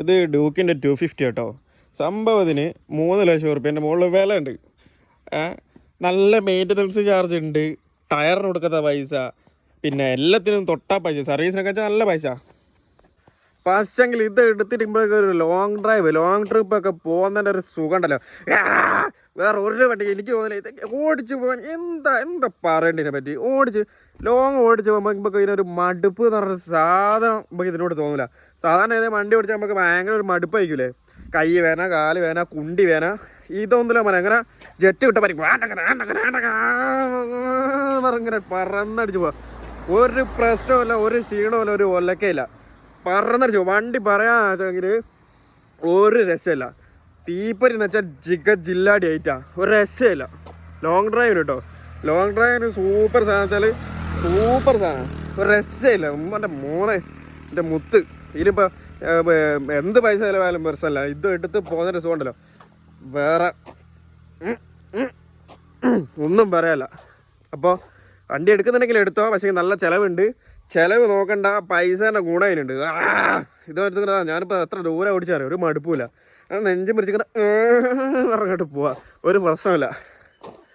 ഇത് ഡ്യൂക്കിൻ്റെ 250 കേട്ടോ. സംഭവത്തിന് 3,00,000 മുകളിൽ വില ഉണ്ട്. നല്ല മെയിൻ്റനൻസ് ചാർജ് ഉണ്ട്, ടയറിന് കൊടുക്കാത്ത പൈസ, പിന്നെ എല്ലാത്തിനും തൊട്ടാ പൈസ, സർവീസിനൊക്കെ വെച്ചാൽ നല്ല പൈസ. പക്ഷെങ്കിൽ ഇത് എടുത്തിട്ടുമ്പോഴൊക്കെ ഒരു ലോങ് ട്രിപ്പൊക്കെ പോകുന്നതിൻ്റെ ഒരു സുഖം ഉണ്ടല്ലോ. വേറെ ഒരു വണ്ടി എനിക്ക് തോന്നില്ല. ഇതൊക്കെ ഓടിച്ച് പോകാൻ എന്താ പറയേണ്ടതിനെ പറ്റി. ലോങ് ഓടിച്ച് പോകുമ്പോൾ നമുക്ക് ഇതിനൊരു മടുപ്പ് എന്ന് പറഞ്ഞ സാധനം നമുക്ക് ഇതിനോട് തോന്നില്ല. സാധാരണ ഏതെങ്കിലും വണ്ടി ഓടിച്ചാൽ നമുക്ക് ഭയങ്കര ഒരു മടുപ്പായിരിക്കൂലേ. കൈ വേന, കാല് വേന, കുണ്ടി വേന. ഇതൊന്നുമില്ല മോനെ. അങ്ങനെ ജെറ്റ് വിട്ട പരിക്കും പറഞ്ഞിങ്ങനെ പറന്നടിച്ച് പോവാ. ഒരു പ്രശ്നമില്ല, ഒരു ക്ഷീണമില്ല, ഒരു ഒലക്കയില്ല. പറന്നടിച്ചു വണ്ടി പറയാമെങ്കിൽ ഒരു രസമില്ല. തീപ്പരി എന്ന് വെച്ചാൽ ജില്ലാടി ആയിട്ടാ, ഒരു രസമില്ല. ലോങ് ഡ്രൈവിന് കേട്ടോ, ലോങ് ഡ്രൈവിന് സൂപ്പർ സാധനം വെച്ചാൽ സൂപ്പർ സാധനം, ഒരു രസമില്ല. ഉമ്മൻ്റെ മോനെ, എൻ്റെ മുത്ത്. ഇതിനിപ്പോൾ എന്ത് പൈസ ചിലവായാലും പ്രശ്നമല്ല. ഇത് എടുത്ത് പോകുന്ന രസമുണ്ടല്ലോ, വേറെ ഒന്നും പറയാല്ല. അപ്പോൾ വണ്ടി എടുക്കുന്നുണ്ടെങ്കിൽ എടുത്തോ, പക്ഷേ നല്ല ചിലവുണ്ട്. ചിലവ് നോക്കണ്ട, പൈസ തന്നെ ഗുണം അതിനുണ്ട്. ഇത് എടുത്തുകൊണ്ടാ ഞാനിപ്പോൾ എത്ര ദൂരം ഓടിച്ചാൽ ഒരു മടുപ്പില്ല. നെഞ്ചും പിടിച്ചിങ്ങനെ പറഞ്ഞിട്ട് പോവാ, ഒരു പ്രശ്നമില്ല.